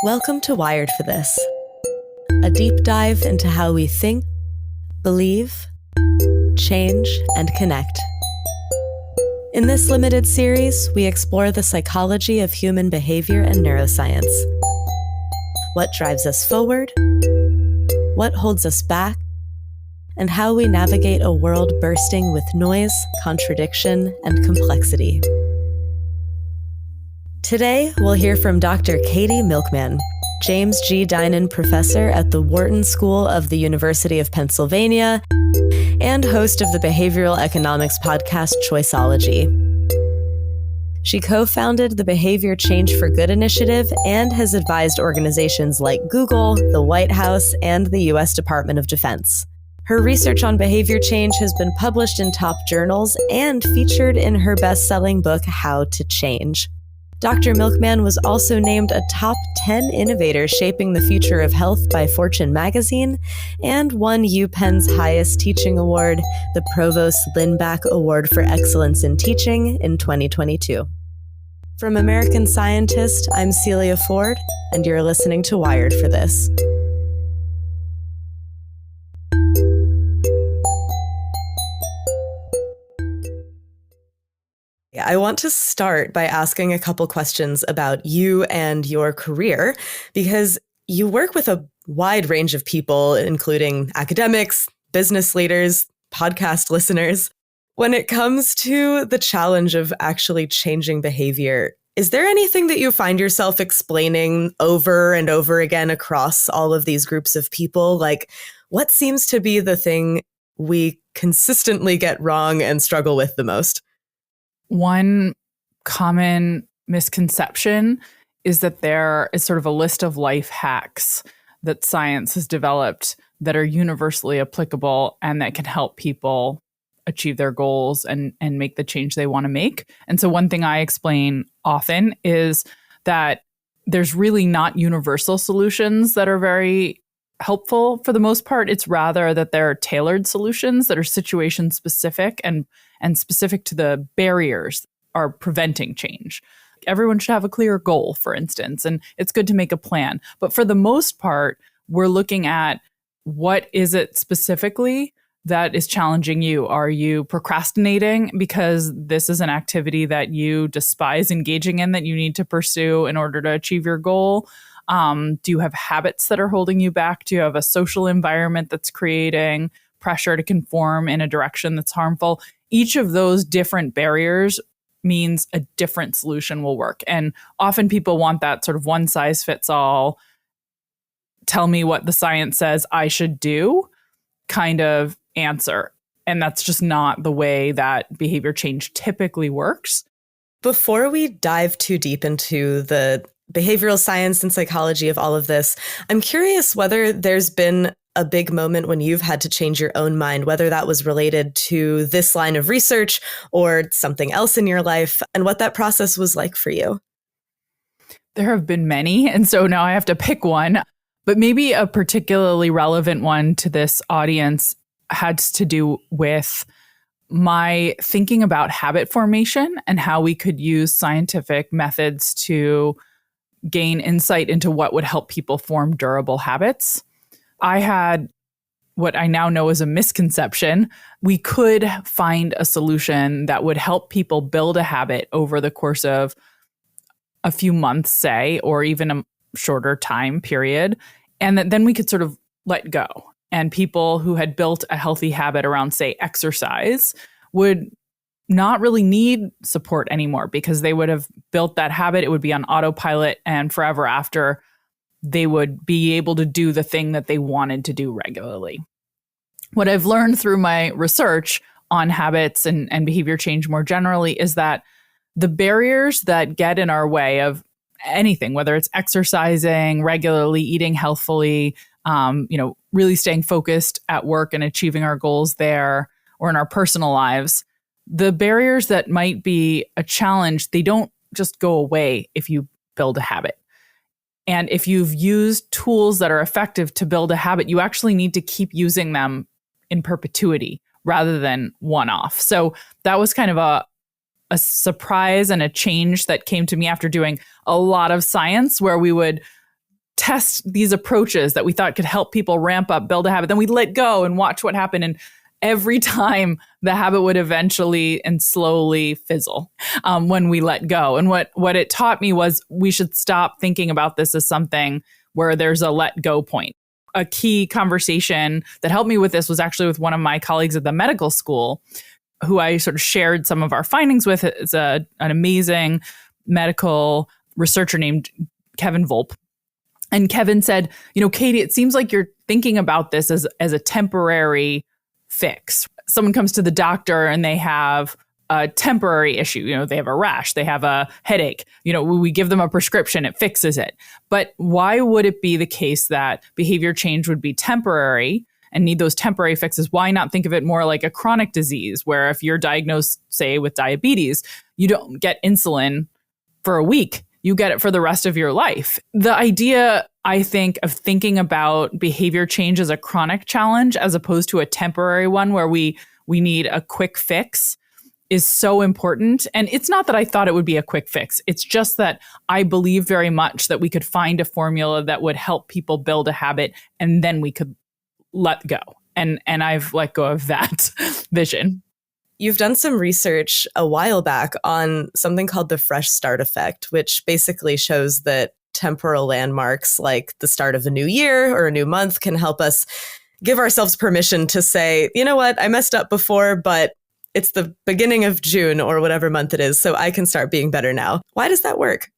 Welcome to Wired for This, a deep dive into how we think, believe, change, and connect. In this limited series, we explore the psychology of human behavior and neuroscience. What drives us forward, what holds us back, and how we navigate a world bursting with noise, contradiction, and complexity. Today, we'll hear from Dr. Katy Milkman, James G. Dinan Professor at the Wharton School of the University of Pennsylvania, and host of the behavioral economics podcast Choiceology. She co-founded the Behavior Change for Good initiative and has advised organizations like Google, the White House, and the U.S. Department of Defense. Her research on behavior change has been published in top journals and featured in her best-selling book, How to Change. Dr. Milkman was also named a top 10 innovator shaping the future of health by Fortune magazine and won UPenn's highest teaching award, the Provost Lindback Award for Excellence in Teaching in 2022. From American Scientist, I'm Celia Ford, and you're listening to Wired for This. I want to start by asking a couple questions about you and your career, because you work with a wide range of people, including academics, business leaders, podcast listeners. When it comes to the challenge of actually changing behavior, is there anything that you find yourself explaining over and over again across all of these groups of people? Like, what seems to be the thing we consistently get wrong and struggle with the most? One common misconception is that there is sort of a list of life hacks that science has developed that are universally applicable and that can help people achieve their goals and make the change they want to make. And so one thing I explain often is that there's really not universal solutions that are very helpful for the most part. It's rather that there are tailored solutions that are situation specific and specific to the barriers are preventing change. Everyone should have a clear goal, for instance, and it's good to make a plan. But for the most part, we're looking at what is it specifically that is challenging you? Are you procrastinating because this is an activity that you despise engaging in that you need to pursue in order to achieve your goal? Do you have habits that are holding you back? Do you have a social environment that's creating pressure to conform in a direction that's harmful? Each of those different barriers means a different solution will work. And often people want that sort of one size fits all, tell me what the science says I should do kind of answer. And that's just not the way that behavior change typically works. Before we dive too deep into the behavioral science and psychology of all of this, I'm curious whether there's been a big moment when you've had to change your own mind, whether that was related to this line of research or something else in your life, and what that process was like for you. There have been many, and so now I have to pick one, but maybe a particularly relevant one to this audience had to do with my thinking about habit formation and how we could use scientific methods to gain insight into what would help people form durable habits. I had what I now know is a misconception. We could find a solution that would help people build a habit over the course of a few months, say, or even a shorter time period, and that then we could sort of let go. And people who had built a healthy habit around, say, exercise would not really need support anymore because they would have built that habit. It would be on autopilot, and forever after, they would be able to do the thing that they wanted to do regularly. What I've learned through my research on habits and behavior change more generally is that the barriers that get in our way of anything, whether it's exercising regularly, eating healthfully, really staying focused at work and achieving our goals there, or in our personal lives, the barriers that might be a challenge, they don't just go away if you build a habit. And if you've used tools that are effective to build a habit, you actually need to keep using them in perpetuity rather than one-off. So that was kind of a surprise and a change that came to me after doing a lot of science, where we would test these approaches that we thought could help people ramp up, build a habit. Then we'd let go and watch what happened. And every time the habit would eventually and slowly fizzle when we let go. And what it taught me was we should stop thinking about this as something where there's a let go point. A key conversation that helped me with this was actually with one of my colleagues at the medical school, who I sort of shared some of our findings with. It's an amazing medical researcher named Kevin Volpe. And Kevin said, Katy, it seems like you're thinking about this as a temporary fix. Someone comes to the doctor and they have a temporary issue. They have a rash, they have a headache. We give them a prescription, it fixes it. But why would it be the case that behavior change would be temporary and need those temporary fixes? Why not think of it more like a chronic disease, where if you're diagnosed, say, with diabetes, you don't get insulin for a week, you get it for the rest of your life. The idea, I think, of thinking about behavior change as a chronic challenge as opposed to a temporary one where we need a quick fix is so important. And it's not that I thought it would be a quick fix. It's just that I believe very much that we could find a formula that would help people build a habit, and then we could let go. And I've let go of that vision. You've done some research a while back on something called the fresh start effect, which basically shows that temporal landmarks like the start of a new year or a new month can help us give ourselves permission to say, you know what, I messed up before, but it's the beginning of June or whatever month it is, so I can start being better now. Why does that work?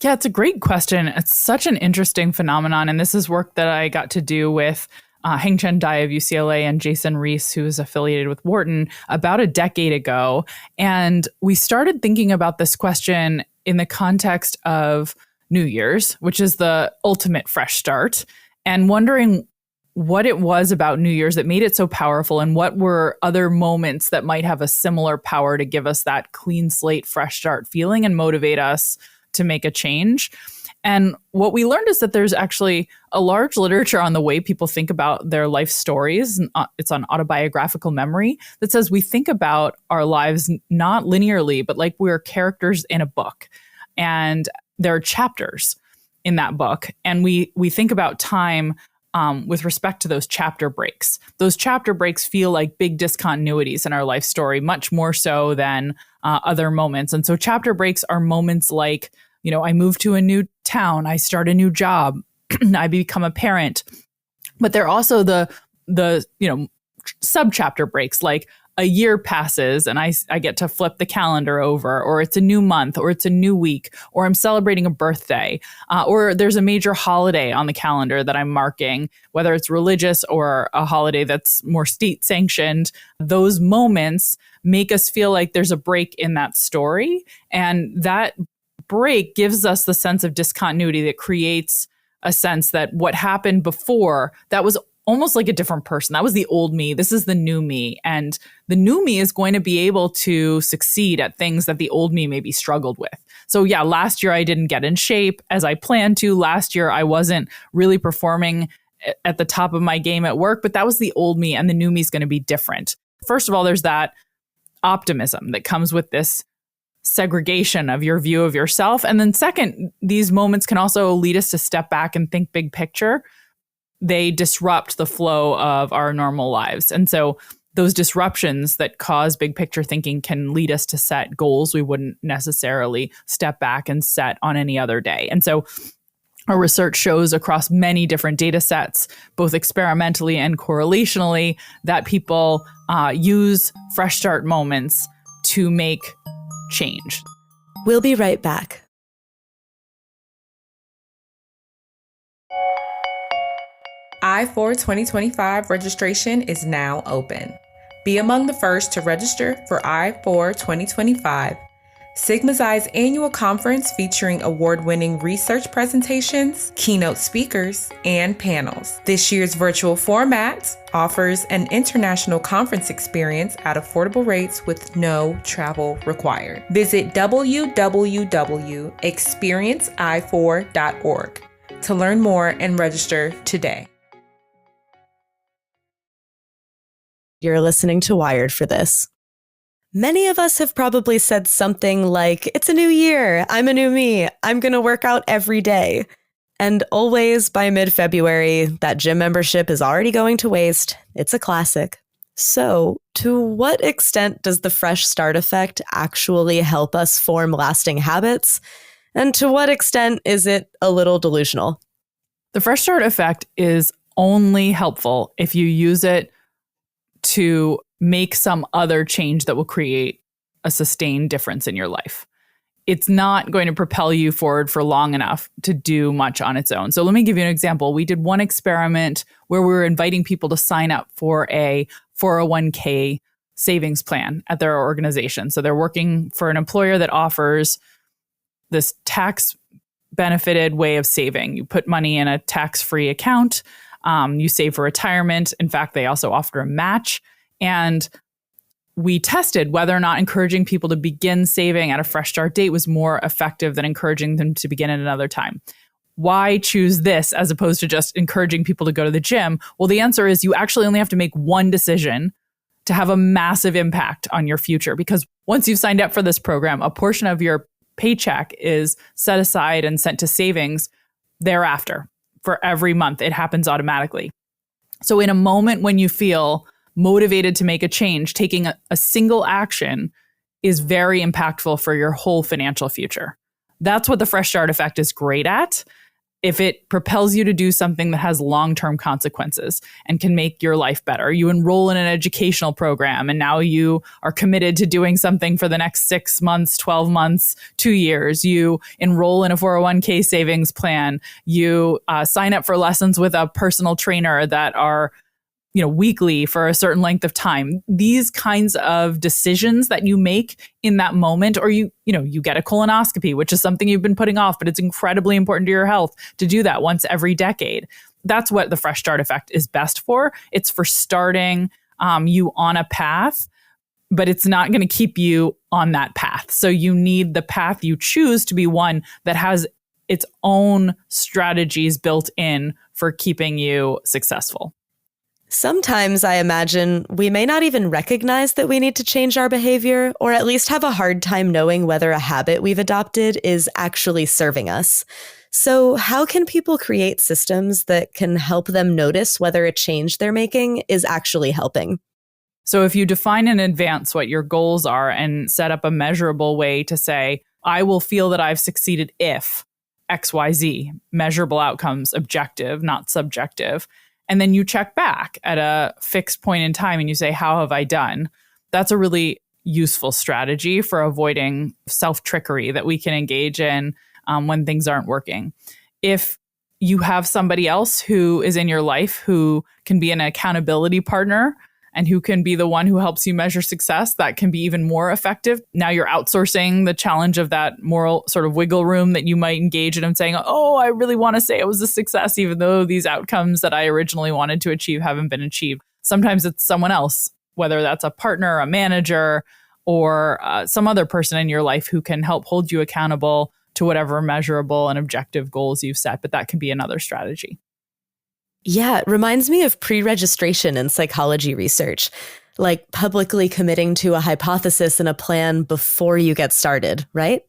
Yeah, it's a great question. It's such an interesting phenomenon. And this is work that I got to do with Heng-Chen Dai of UCLA and Jason Reese, who is affiliated with Wharton, about a decade ago. And we started thinking about this question in the context of New Year's, which is the ultimate fresh start, and wondering what it was about New Year's that made it so powerful, and what were other moments that might have a similar power to give us that clean slate, fresh start feeling and motivate us to make a change. And what we learned is that there's actually a large literature on the way people think about their life stories. It's on autobiographical memory that says we think about our lives not linearly, but like we're characters in a book. And there are chapters in that book. And we think about time with respect to those chapter breaks. Those chapter breaks feel like big discontinuities in our life story, much more so than other moments. And so chapter breaks are moments like, I move to a new town, I start a new job, I become a parent. But they're also the sub-chapter breaks, like a year passes and I get to flip the calendar over, or it's a new month, or it's a new week, or I'm celebrating a birthday, or there's a major holiday on the calendar that I'm marking, whether it's religious or a holiday that's more state sanctioned. Those moments make us feel like there's a break in that story. And that break gives us the sense of discontinuity that creates a sense that what happened before, that was almost like a different person. That was the old me. This is the new me. And the new me is going to be able to succeed at things that the old me maybe struggled with. So yeah, last year I didn't get in shape as I planned to. Last year I wasn't really performing at the top of my game at work, but that was the old me, and the new me is going to be different. First of all, there's that optimism that comes with this segregation of your view of yourself. And then second, these moments can also lead us to step back and think big picture. They disrupt the flow of our normal lives. And so those disruptions that cause big picture thinking can lead us to set goals we wouldn't necessarily step back and set on any other day. And so our research shows across many different data sets, both experimentally and correlationally, that people use fresh start moments to make change. We'll be right back. I-4 2025 registration is now open. Be among the first to register for I-4 2025, Sigma's Eye's annual conference featuring award-winning research presentations, keynote speakers, and panels. This year's virtual format offers an international conference experience at affordable rates with no travel required. Visit www.experiencei4.org to learn more and register today. You're listening to Wired for this. Many of us have probably said something like, it's a new year, I'm a new me, I'm going to work out every day. And always by mid-February, that gym membership is already going to waste. It's a classic. So, to what extent does the fresh start effect actually help us form lasting habits? And to what extent is it a little delusional? The fresh start effect is only helpful if you use it to make some other change that will create a sustained difference in your life. It's not going to propel you forward for long enough to do much on its own. So let me give you an example. We did one experiment where we were inviting people to sign up for a 401k savings plan at their organization. So they're working for an employer that offers this tax benefited way of saving. You put money in a tax-free account. You save for retirement. In fact, they also offer a match. And we tested whether or not encouraging people to begin saving at a fresh start date was more effective than encouraging them to begin at another time. Why choose this as opposed to just encouraging people to go to the gym? Well, the answer is you actually only have to make one decision to have a massive impact on your future. Because once you've signed up for this program, a portion of your paycheck is set aside and sent to savings thereafter. For every month, it happens automatically. So in a moment when you feel motivated to make a change, taking a single action is very impactful for your whole financial future. That's what the fresh start effect is great at. If it propels you to do something that has long-term consequences and can make your life better. You enroll in an educational program and now you are committed to doing something for the next 6 months, 12 months, 2 years. You enroll in a 401k savings plan. You sign up for lessons with a personal trainer that are weekly for a certain length of time. These kinds of decisions that you make in that moment, or you get a colonoscopy, which is something you've been putting off, but it's incredibly important to your health to do that once every decade. That's what the fresh start effect is best for. It's for starting you on a path, but it's not going to keep you on that path. So you need the path you choose to be one that has its own strategies built in for keeping you successful. Sometimes I imagine we may not even recognize that we need to change our behavior, or at least have a hard time knowing whether a habit we've adopted is actually serving us. So how can people create systems that can help them notice whether a change they're making is actually helping? So if you define in advance what your goals are and set up a measurable way to say, I will feel that I've succeeded if XYZ, measurable outcomes, objective, not subjective. And then you check back at a fixed point in time and you say, how have I done? That's a really useful strategy for avoiding self-trickery that we can engage in when things aren't working. If you have somebody else who is in your life who can be an accountability partner and who can be the one who helps you measure success, that can be even more effective. Now you're outsourcing the challenge of that moral sort of wiggle room that you might engage in and saying, oh, I really want to say it was a success, even though these outcomes that I originally wanted to achieve haven't been achieved. Sometimes it's someone else, whether that's a partner, a manager, or some other person in your life who can help hold you accountable to whatever measurable and objective goals you've set. But that can be another strategy. Yeah, it reminds me of pre-registration in psychology research, like publicly committing to a hypothesis and a plan before you get started, right?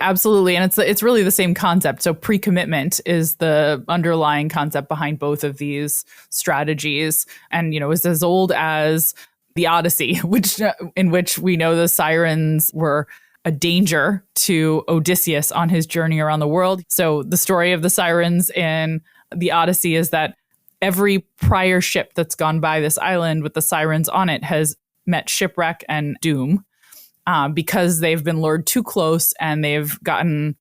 Absolutely. And it's really the same concept. So pre-commitment is the underlying concept behind both of these strategies. And, it's as old as the Odyssey, in which we know the sirens were a danger to Odysseus on his journey around the world. So the story of the sirens in the Odyssey is that every prior ship that's gone by this island with the sirens on it has met shipwreck and doom because they've been lured too close and they've gotten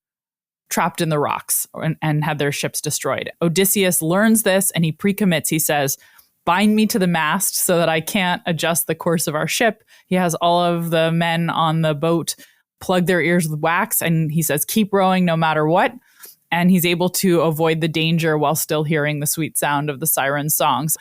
trapped in the rocks and had their ships destroyed. Odysseus learns this and he pre-commits. He says, bind me to the mast so that I can't adjust the course of our ship. He has all of the men on the boat plug their ears with wax and he says, keep rowing no matter what. And he's able to avoid the danger while still hearing the sweet sound of the siren songs.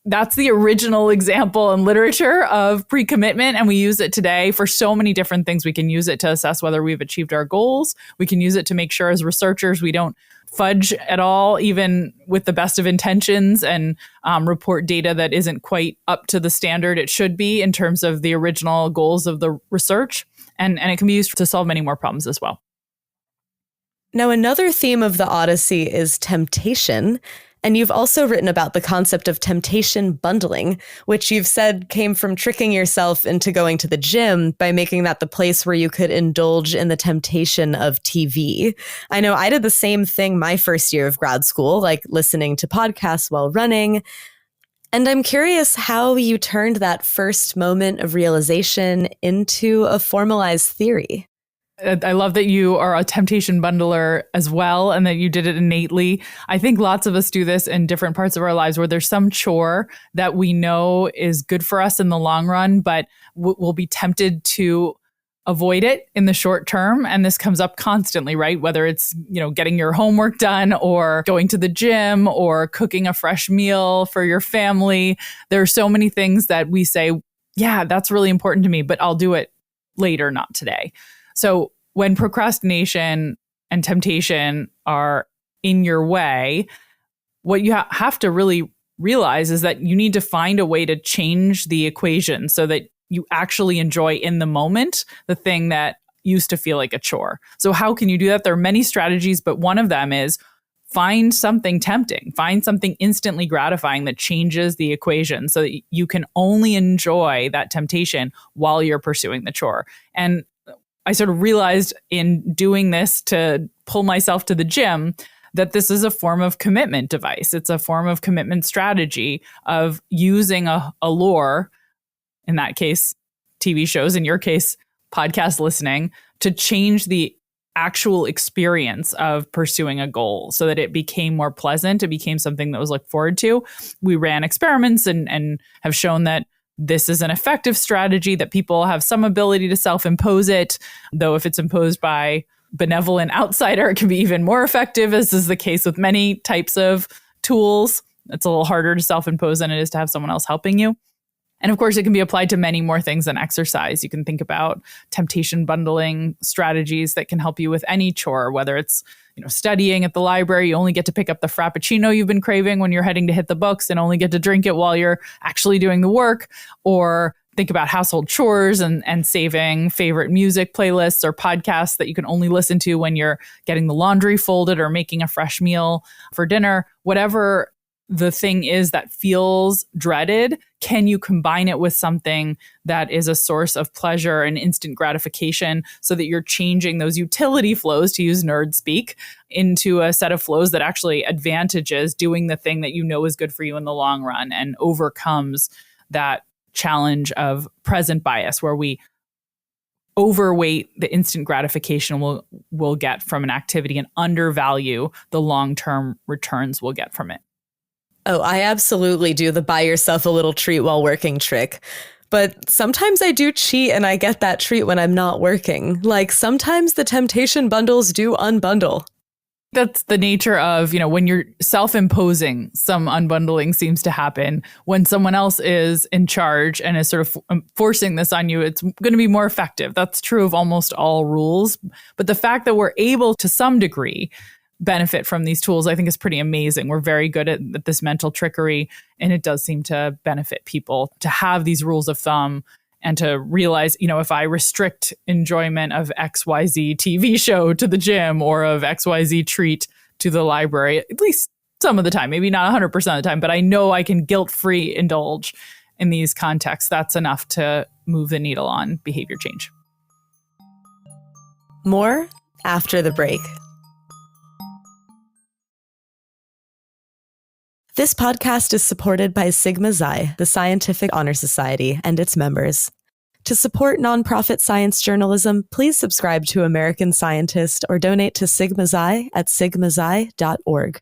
that's the original example in literature of pre-commitment. And we use it today for so many different things. We can use it to assess whether we've achieved our goals. We can use it to make sure as researchers we don't fudge at all, even with the best of intentions, and report data that isn't quite up to the standard it should be in terms of the original goals of the research. And it can be used to solve many more problems as well. Now, another theme of the Odyssey is temptation. And you've also written about the concept of temptation bundling, which you've said came from tricking yourself into going to the gym by making that the place where you could indulge in the temptation of TV. I know I did the same thing my first year of grad school, like listening to podcasts while running. And I'm curious how you turned that first moment of realization into a formalized theory. I love that you are a temptation bundler as well, and that you did it innately. I think lots of us do this in different parts of our lives where there's some chore that we know is good for us in the long run, but we'll be tempted to avoid it in the short term. And this comes up constantly, right? Whether it's, getting your homework done or going to the gym or cooking a fresh meal for your family. There are so many things that we say, yeah, that's really important to me, but I'll do it later, not today. So when procrastination and temptation are in your way, what you have to really realize is that you need to find a way to change the equation so that you actually enjoy in the moment the thing that used to feel like a chore. So how can you do that? There are many strategies, but one of them is find something tempting, find something instantly gratifying that changes the equation so that you can only enjoy that temptation while you're pursuing the chore. And I sort of realized in doing this to pull myself to the gym that this is a form of commitment device. It's a form of commitment strategy of using a lure, in that case, TV shows, in your case, podcast listening, to change the actual experience of pursuing a goal so that it became more pleasant. It became something that was looked forward to. We ran experiments and have shown that this is an effective strategy, that people have some ability to self-impose it, though if it's imposed by benevolent outsider, it can be even more effective, as is the case with many types of tools. It's a little harder to self-impose than it is to have someone else helping you. And of course, it can be applied to many more things than exercise. You can think about temptation bundling strategies that can help you with any chore, whether it's studying at the library. You only get to pick up the Frappuccino you've been craving when you're heading to hit the books and only get to drink it while you're actually doing the work. Or think about household chores and saving favorite music playlists or podcasts that you can only listen to when you're getting the laundry folded or making a fresh meal for dinner. Whatever the thing is that feels dreaded, can you combine it with something that is a source of pleasure and instant gratification so that you're changing those utility flows, to use nerd speak, into a set of flows that actually advantages doing the thing that you know is good for you in the long run and overcomes that challenge of present bias where we overweight the instant gratification we'll get from an activity and undervalue the long-term returns we'll get from it. Oh, I absolutely do the buy yourself a little treat while working trick. But sometimes I do cheat and I get that treat when I'm not working. Like sometimes the temptation bundles do unbundle. That's the nature of, when you're self-imposing, some unbundling seems to happen. When someone else is in charge and is sort of forcing this on you, it's going to be more effective. That's true of almost all rules. But the fact that we're able to some degree benefit from these tools, I think, is pretty amazing. We're very good at this mental trickery, and it does seem to benefit people to have these rules of thumb and to realize, if I restrict enjoyment of XYZ TV show to the gym or of XYZ treat to the library, at least some of the time, maybe not 100% of the time, but I know I can guilt-free indulge in these contexts. That's enough to move the needle on behavior change. More after the break. This podcast is supported by Sigma Xi, the Scientific Honor Society, and its members. To support nonprofit science journalism, please subscribe to American Scientist or donate to Sigma Xi at sigmaxi.org.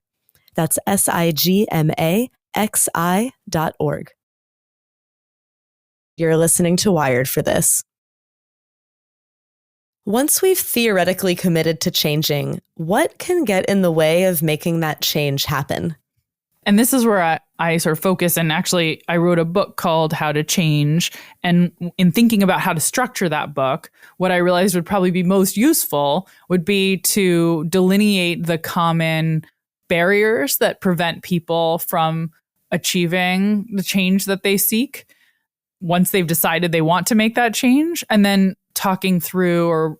That's SIGMAXI.org. You're listening to Wired for this. Once we've theoretically committed to changing, what can get in the way of making that change happen? And this is where I sort of focus, and actually I wrote a book called How to Change. And in thinking about how to structure that book, what I realized would probably be most useful would be to delineate the common barriers that prevent people from achieving the change that they seek once they've decided they want to make that change, and then talking through or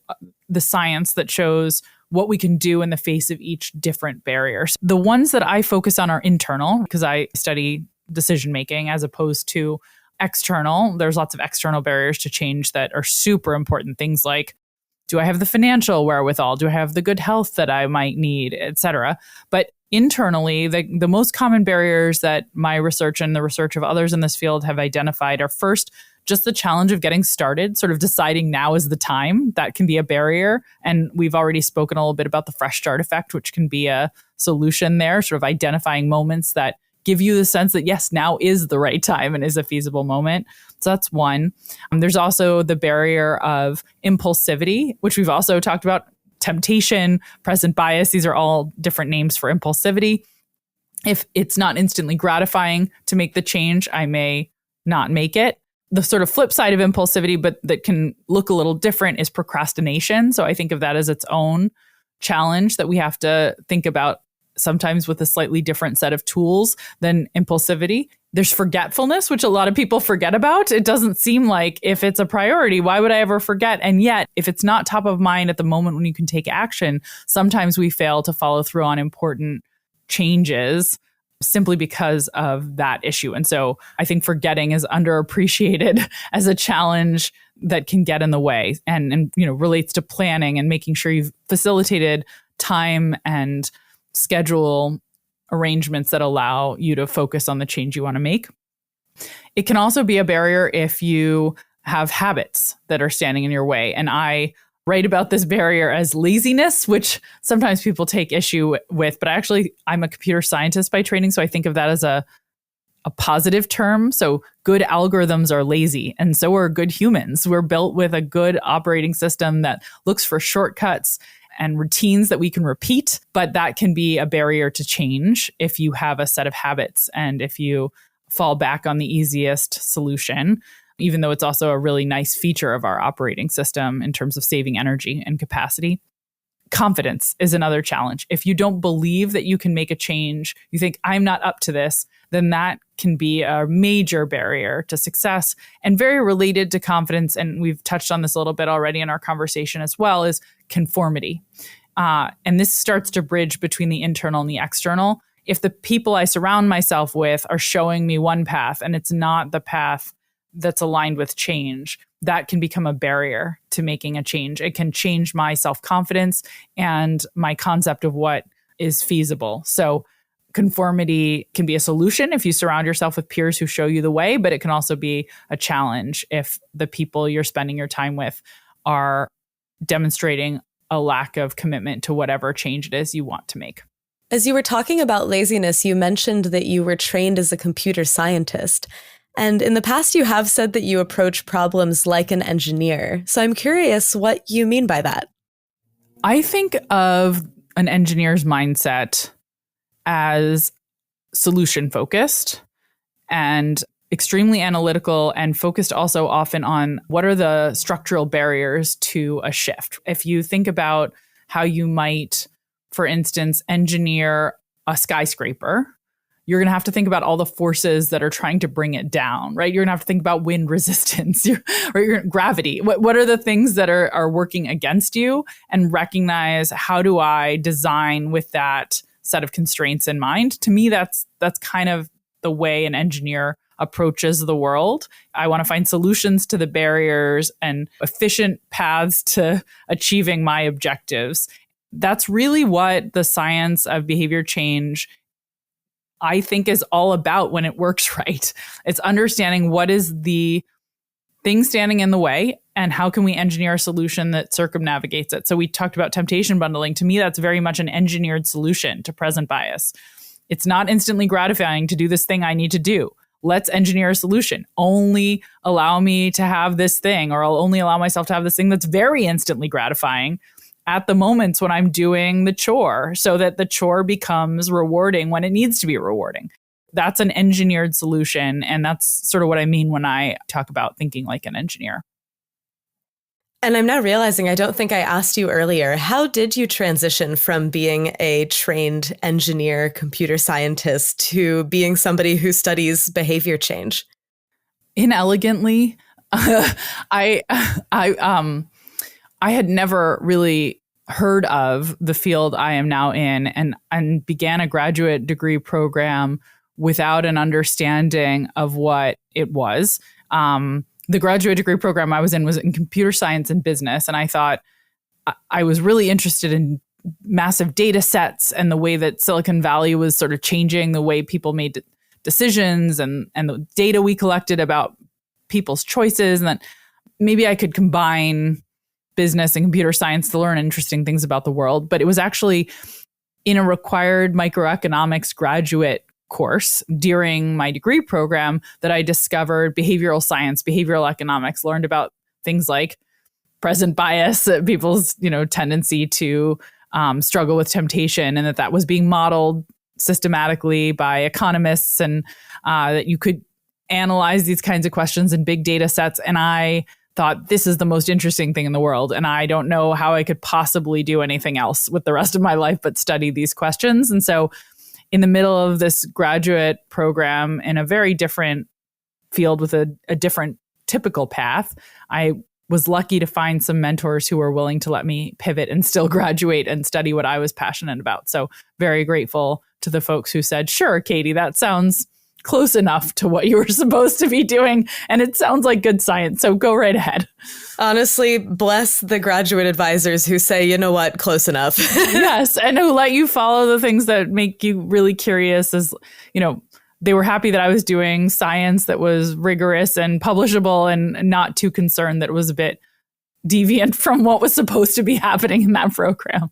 the science that shows what we can do in the face of each different barrier. The ones that I focus on are internal, because I study decision making, as opposed to external. There's lots of external barriers to change that are super important. Things like, do I have the financial wherewithal? Do I have the good health that I might need, et cetera? But internally, the most common barriers that my research and the research of others in this field have identified are, first, just the challenge of getting started, sort of deciding now is the time. That can be a barrier. And we've already spoken a little bit about the fresh start effect, which can be a solution there, sort of identifying moments that give you the sense that, yes, now is the right time and is a feasible moment. So that's one. There's also the barrier of impulsivity, which we've also talked about. Temptation, present bias, these are all different names for impulsivity. If it's not instantly gratifying to make the change, I may not make it. The sort of flip side of impulsivity, but that can look a little different, is procrastination. So I think of that as its own challenge that we have to think about, sometimes with a slightly different set of tools than impulsivity. There's forgetfulness, which a lot of people forget about. It doesn't seem like, if it's a priority, why would I ever forget? And yet, if it's not top of mind at the moment when you can take action, sometimes we fail to follow through on important changes simply because of that issue. And so I think forgetting is underappreciated as a challenge that can get in the way, and relates to planning and making sure you've facilitated time and schedule arrangements that allow you to focus on the change you want to make. It can also be a barrier if you have habits that are standing in your way. And I write about this barrier as laziness, which sometimes people take issue with, but I'm a computer scientist by training, so I think of that as a positive term. So good algorithms are lazy, and so are good humans. We're built with a good operating system that looks for shortcuts and routines that we can repeat, but that can be a barrier to change if you have a set of habits and if you fall back on the easiest solution, even though it's also a really nice feature of our operating system in terms of saving energy and capacity. Confidence is another challenge. If you don't believe that you can make a change, you think, I'm not up to this, then that can be a major barrier to success. And very related to confidence, and we've touched on this a little bit already in our conversation as well, is conformity. And this starts to bridge between the internal and the external. If the people I surround myself with are showing me one path and it's not the path that's aligned with change, that can become a barrier to making a change. It can change my self-confidence and my concept of what is feasible. So conformity can be a solution if you surround yourself with peers who show you the way, but it can also be a challenge if the people you're spending your time with are demonstrating a lack of commitment to whatever change it is you want to make. As you were talking about laziness, you mentioned that you were trained as a computer scientist. And in the past, you have said that you approach problems like an engineer. So I'm curious what you mean by that. I think of an engineer's mindset as solution-focused and extremely analytical, and focused also often on what are the structural barriers to a shift. If you think about how you might, for instance, engineer a skyscraper, you're going to have to think about all the forces that are trying to bring it down, right? You're going to have to think about wind resistance or gravity. What are the things that are working against you, and recognize, how do I design with that set of constraints in mind? To me, that's kind of the way an engineer approaches the world. I want to find solutions to the barriers and efficient paths to achieving my objectives. That's really what the science of behavior change, I think, is all about when it works right. It's understanding what is the thing standing in the way and how can we engineer a solution that circumnavigates it. So we talked about temptation bundling. To me, that's very much an engineered solution to present bias. It's not instantly gratifying to do this thing I need to do. Let's engineer a solution. Only allow me to have this thing, or I'll only allow myself to have this thing that's very instantly gratifying at the moments when I'm doing the chore, so that the chore becomes rewarding when it needs to be rewarding. That's an engineered solution. And that's sort of what I mean when I talk about thinking like an engineer. And I'm now realizing I don't think I asked you earlier, how did you transition from being a trained engineer, computer scientist, to being somebody who studies behavior change? Inelegantly, I had never really heard of the field I am now in, and began a graduate degree program without an understanding of what it was. The graduate degree program I was in computer science and business. And I thought I was really interested in massive data sets and the way that Silicon Valley was sort of changing the way people made decisions and the data we collected about people's choices. And that maybe I could combine business and computer science to learn interesting things about the world. But it was actually in a required microeconomics graduate course during my degree program that I discovered behavioral science, behavioral economics, learned about things like present bias, people's tendency to struggle with temptation, and that was being modeled systematically by economists, and that you could analyze these kinds of questions in big data sets. And I thought, this is the most interesting thing in the world. And I don't know how I could possibly do anything else with the rest of my life but study these questions. And so in the middle of this graduate program in a very different field with a different typical path, I was lucky to find some mentors who were willing to let me pivot and still graduate and study what I was passionate about. So very grateful to the folks who said, sure, Katy, that sounds close enough to what you were supposed to be doing. And it sounds like good science. So go right ahead. Honestly, bless the graduate advisors who say, you know what, close enough. Yes. And who let you follow the things that make you really curious. As they were happy that I was doing science that was rigorous and publishable, and not too concerned that it was a bit deviant from what was supposed to be happening in that program.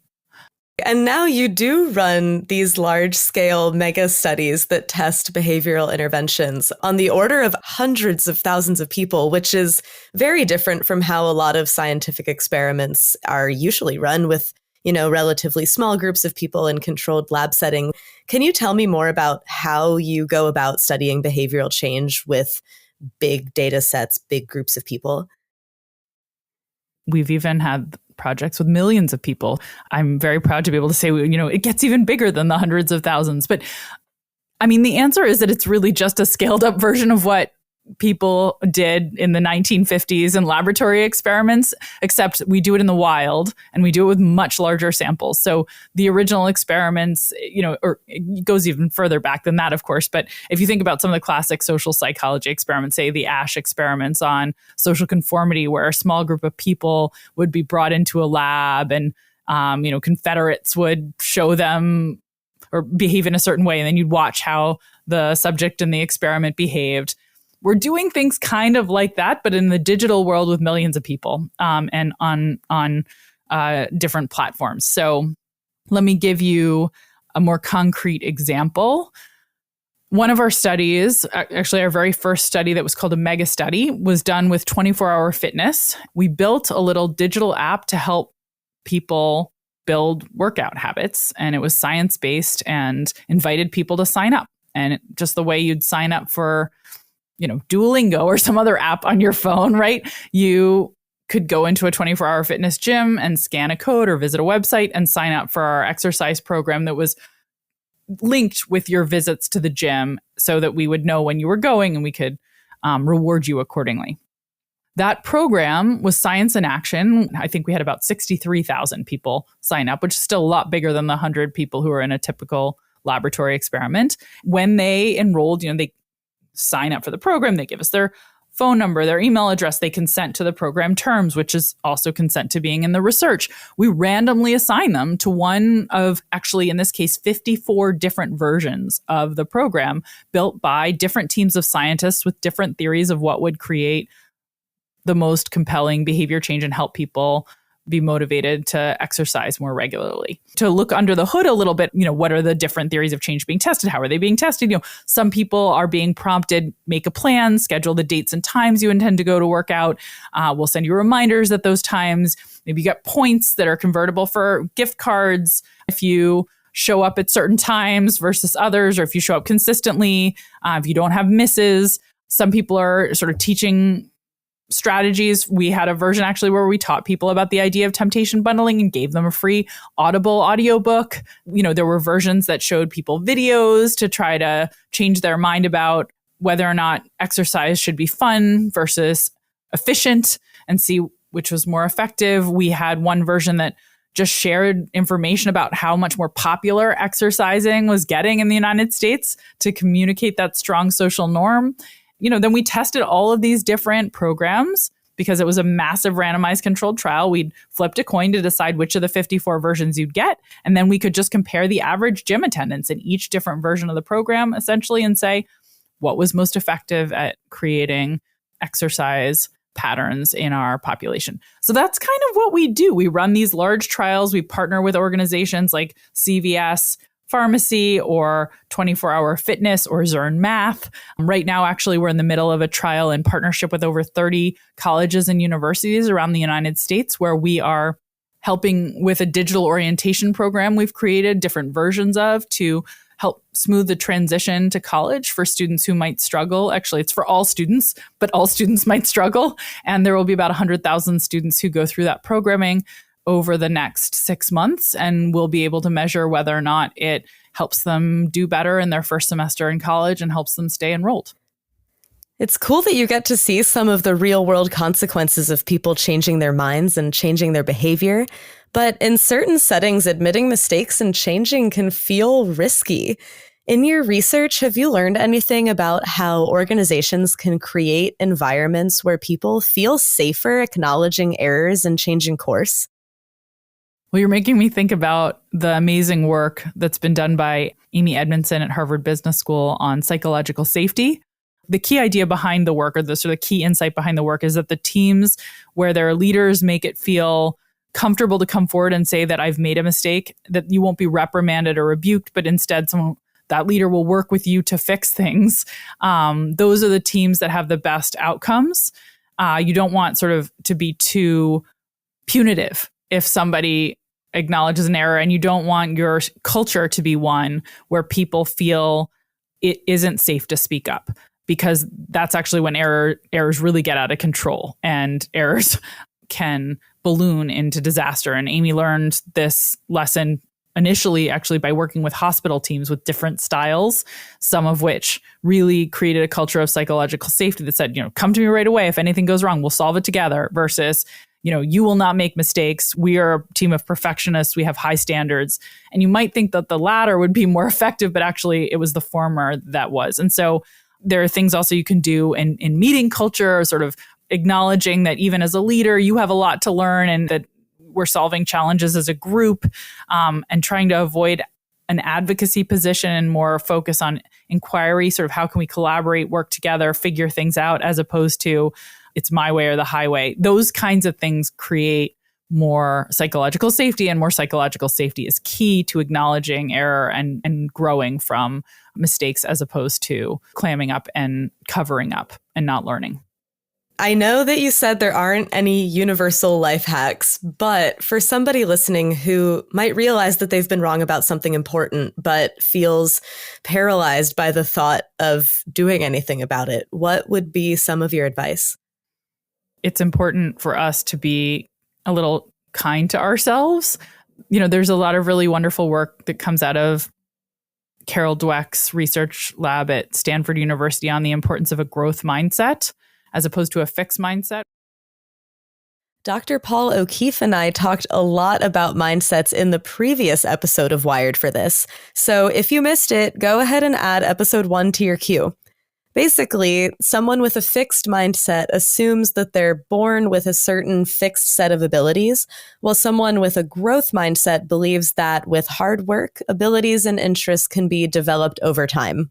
And now you do run these large-scale mega studies that test behavioral interventions on the order of hundreds of thousands of people, which is very different from how a lot of scientific experiments are usually run with, relatively small groups of people in controlled lab setting. Can you tell me more about how you go about studying behavioral change with big data sets, big groups of people? We've even had projects with millions of people. I'm very proud to be able to say, it gets even bigger than the hundreds of thousands. But I mean, the answer is that it's really just a scaled up version of what people did in the 1950s in laboratory experiments, except we do it in the wild and we do it with much larger samples. So the original experiments, or it goes even further back than that, of course. But if you think about some of the classic social psychology experiments, say the Ash experiments on social conformity, where a small group of people would be brought into a lab and, Confederates would show them or behave in a certain way, and then you'd watch how the subject in the experiment behaved. We're doing things kind of like that, but in the digital world with millions of people, and on different platforms. So let me give you a more concrete example. One of our studies, actually our very first study that was called a mega study, was done with 24-hour fitness. We built a little digital app to help people build workout habits, and it was science-based and invited people to sign up. And just the way you'd sign up for Duolingo or some other app on your phone, right? You could go into a 24-hour fitness gym and scan a code or visit a website and sign up for our exercise program that was linked with your visits to the gym so that we would know when you were going and we could reward you accordingly. That program was science in action. I think we had about 63,000 people sign up, which is still a lot bigger than the 100 people who are in a typical laboratory experiment. When they enrolled, they sign up for the program, they give us their phone number, their email address, they consent to the program terms, which is also consent to being in the research. We randomly assign them to one of, actually in this case, 54 different versions of the program built by different teams of scientists with different theories of what would create the most compelling behavior change and help people be motivated to exercise more regularly. To look under the hood a little bit, what are the different theories of change being tested? How are they being tested? Some people are being prompted, make a plan, schedule the dates and times you intend to go to work out. We'll send you reminders at those times. Maybe you get points that are convertible for gift cards if you show up at certain times versus others, or if you show up consistently, if you don't have misses. Some people are sort of teaching strategies. We had a version actually where we taught people about the idea of temptation bundling and gave them a free Audible audiobook. There were versions that showed people videos to try to change their mind about whether or not exercise should be fun versus efficient and see which was more effective. We had one version that just shared information about how much more popular exercising was getting in the United States to communicate that strong social norm. Then we tested all of these different programs because it was a massive randomized controlled trial. We'd flipped a coin to decide which of the 54 versions you'd get. And then we could just compare the average gym attendance in each different version of the program, essentially, and say what was most effective at creating exercise patterns in our population. So that's kind of what we do. We run these large trials. We partner with organizations like CVS Pharmacy or 24-Hour Fitness or Zern Math. Right now, actually, we're in the middle of a trial in partnership with over 30 colleges and universities around the United States where we are helping with a digital orientation program we've created different versions of to help smooth the transition to college for students who might struggle. Actually, it's for all students, but all students might struggle. And there will be about 100,000 students who go through that programming over the next 6 months, and we'll be able to measure whether or not it helps them do better in their first semester in college and helps them stay enrolled. It's cool that you get to see some of the real world consequences of people changing their minds and changing their behavior. But in certain settings, admitting mistakes and changing can feel risky. In your research, have you learned anything about how organizations can create environments where people feel safer acknowledging errors and changing course? Well, you're making me think about the amazing work that's been done by Amy Edmondson at Harvard Business School on psychological safety. The key idea behind the work, or the sort of key insight behind the work, is that the teams where their leaders make it feel comfortable to come forward and say that I've made a mistake, that you won't be reprimanded or rebuked, but instead that leader will work with you to fix things. Those are the teams that have the best outcomes. You don't want sort of to be too punitive if somebody acknowledges an error, and you don't want your culture to be one where people feel it isn't safe to speak up, because that's actually when errors really get out of control and errors can balloon into disaster. And Amy learned this lesson initially actually by working with hospital teams with different styles, some of which really created a culture of psychological safety that said, come to me right away. If anything goes wrong, we'll solve it together, versus, you will not make mistakes. We are a team of perfectionists. We have high standards. And you might think that the latter would be more effective, but actually it was the former that was. And so there are things also you can do in meeting culture, sort of acknowledging that even as a leader, you have a lot to learn and that we're solving challenges as a group, and trying to avoid an advocacy position and more focus on inquiry, sort of how can we collaborate, work together, figure things out, as opposed to it's my way or the highway. Those kinds of things create more psychological safety, and more psychological safety is key to acknowledging error and growing from mistakes, as opposed to clamming up and covering up and not learning. I know that you said there aren't any universal life hacks, but for somebody listening who might realize that they've been wrong about something important, but feels paralyzed by the thought of doing anything about it, what would be some of your advice? It's important for us to be a little kind to ourselves. There's a lot of really wonderful work that comes out of Carol Dweck's research lab at Stanford University on the importance of a growth mindset as opposed to a fixed mindset. Dr. Paul O'Keefe and I talked a lot about mindsets in the previous episode of Wired for This. So if you missed it, go ahead and add episode 1 to your queue. Basically, someone with a fixed mindset assumes that they're born with a certain fixed set of abilities, while someone with a growth mindset believes that with hard work, abilities and interests can be developed over time.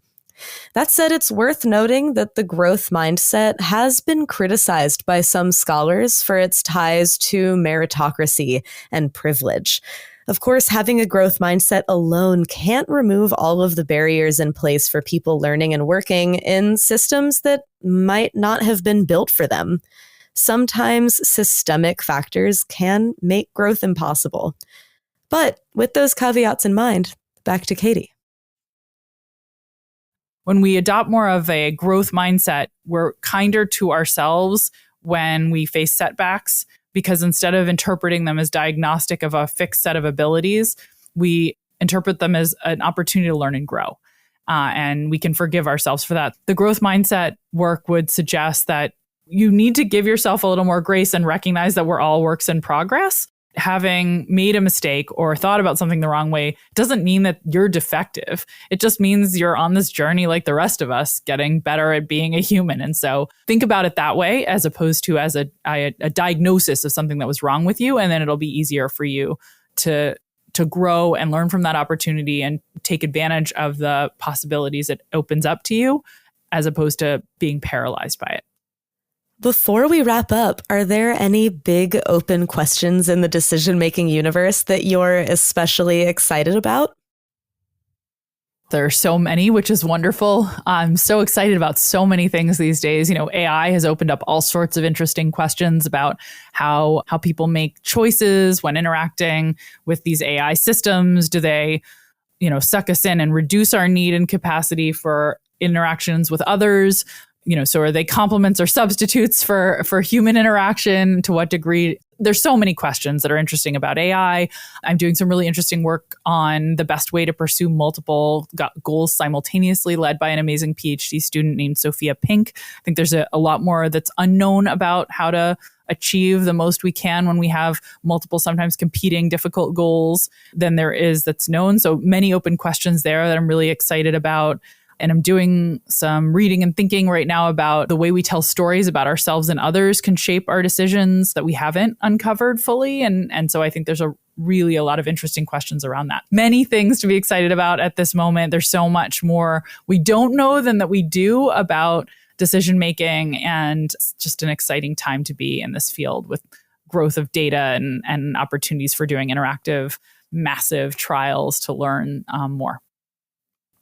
That said, it's worth noting that the growth mindset has been criticized by some scholars for its ties to meritocracy and privilege. Of course, having a growth mindset alone can't remove all of the barriers in place for people learning and working in systems that might not have been built for them. Sometimes systemic factors can make growth impossible. But with those caveats in mind, back to Katy. When we adopt more of a growth mindset, we're kinder to ourselves when we face setbacks, because instead of interpreting them as diagnostic of a fixed set of abilities, we interpret them as an opportunity to learn and grow. And we can forgive ourselves for that. The growth mindset work would suggest that you need to give yourself a little more grace and recognize that we're all works in progress. Having made a mistake or thought about something the wrong way doesn't mean that you're defective. It just means you're on this journey like the rest of us, getting better at being a human. And so think about it that way, as opposed to as a diagnosis of something that was wrong with you. And then it'll be easier for you to grow and learn from that opportunity and take advantage of the possibilities it opens up to you, as opposed to being paralyzed by it. Before we wrap up, are there any big open questions in the decision-making universe that you're especially excited about? There are so many, which is wonderful. I'm so excited about so many things these days. AI has opened up all sorts of interesting questions about how people make choices when interacting with these AI systems. Do they, suck us in and reduce our need and capacity for interactions with others? So are they complements or substitutes for human interaction? To what degree? There's so many questions that are interesting about AI. I'm doing some really interesting work on the best way to pursue multiple goals simultaneously, led by an amazing PhD student named Sophia Pink. I think there's a lot more that's unknown about how to achieve the most we can when we have multiple, sometimes competing, difficult goals than there is that's known. So many open questions there that I'm really excited about. And I'm doing some reading and thinking right now about the way we tell stories about ourselves and others can shape our decisions that we haven't uncovered fully. And so I think there's a lot of interesting questions around that. Many things to be excited about at this moment. There's so much more we don't know than that we do about decision making. And it's just an exciting time to be in this field with growth of data and opportunities for doing interactive, massive trials to learn more.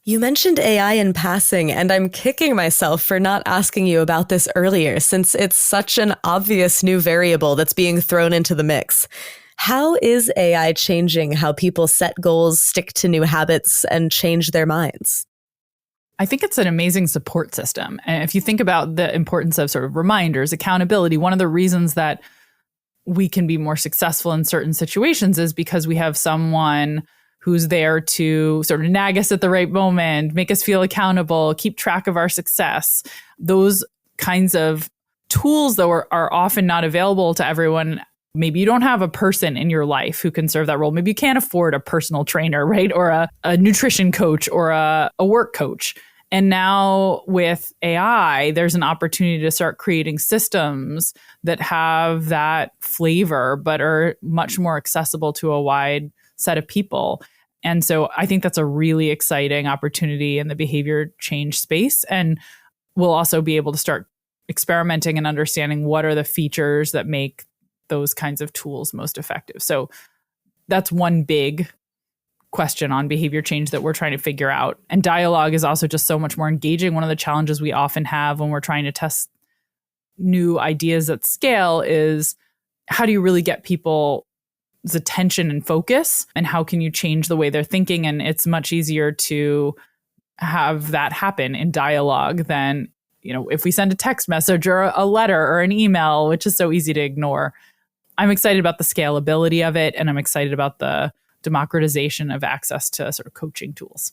You mentioned AI in passing, and I'm kicking myself for not asking you about this earlier, since it's such an obvious new variable that's being thrown into the mix. How is AI changing how people set goals, stick to new habits, and change their minds? I think it's an amazing support system. And if you think about the importance of sort of reminders, accountability, one of the reasons that we can be more successful in certain situations is because we have someone who's there to sort of nag us at the right moment, make us feel accountable, keep track of our success. Those kinds of tools, though, are often not available to everyone. Maybe you don't have a person in your life who can serve that role. Maybe you can't afford a personal trainer, right? Or a nutrition coach or a work coach. And now with AI, there's an opportunity to start creating systems that have that flavor, but are much more accessible to a wide set of people. And so I think that's a really exciting opportunity in the behavior change space. And we'll also be able to start experimenting and understanding what are the features that make those kinds of tools most effective. So that's one big question on behavior change that we're trying to figure out. And dialogue is also just so much more engaging. One of the challenges we often have when we're trying to test new ideas at scale is, how do you really get people's attention and focus, and how can you change the way they're thinking? And it's much easier to have that happen in dialogue than, if we send a text message or a letter or an email, which is so easy to ignore. I'm excited about the scalability of it, and I'm excited about the democratization of access to sort of coaching tools.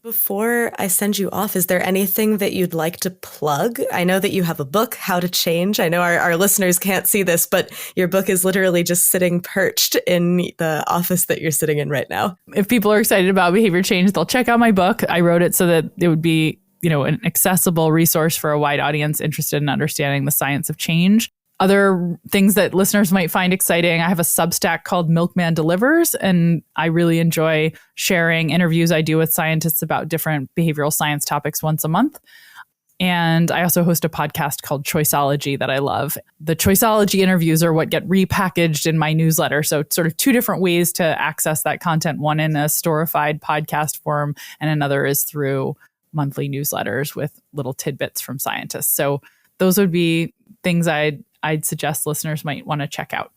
Before I send you off, is there anything that you'd like to plug? I know that you have a book, How to Change. I know our listeners can't see this, but your book is literally just sitting perched in the office that you're sitting in right now. If people are excited about behavior change, they'll check out my book. I wrote it so that it would be, an accessible resource for a wide audience interested in understanding the science of change. Other things that listeners might find exciting, I have a Substack called Milkman Delivers, and I really enjoy sharing interviews I do with scientists about different behavioral science topics once a month. And I also host a podcast called Choiceology that I love. The Choiceology interviews are what get repackaged in my newsletter. So sort of two different ways to access that content, one in a storified podcast form, and another is through monthly newsletters with little tidbits from scientists. So those would be things I'd suggest listeners might want to check out.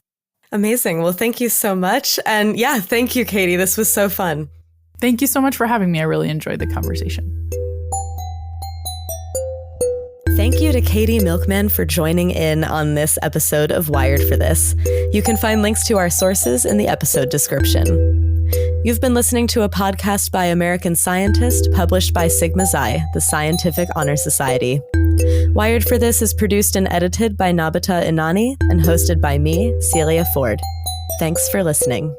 Amazing. Well, thank you so much. And yeah, thank you, Katy. This was so fun. Thank you so much for having me. I really enjoyed the conversation. Thank you to Katy Milkman for joining in on this episode of Wired for This. You can find links to our sources in the episode description. You've been listening to a podcast by American Scientist, published by Sigma Xi, the Scientific Honor Society. Wired for This is produced and edited by Nabata Inani and hosted by me, Celia Ford. Thanks for listening.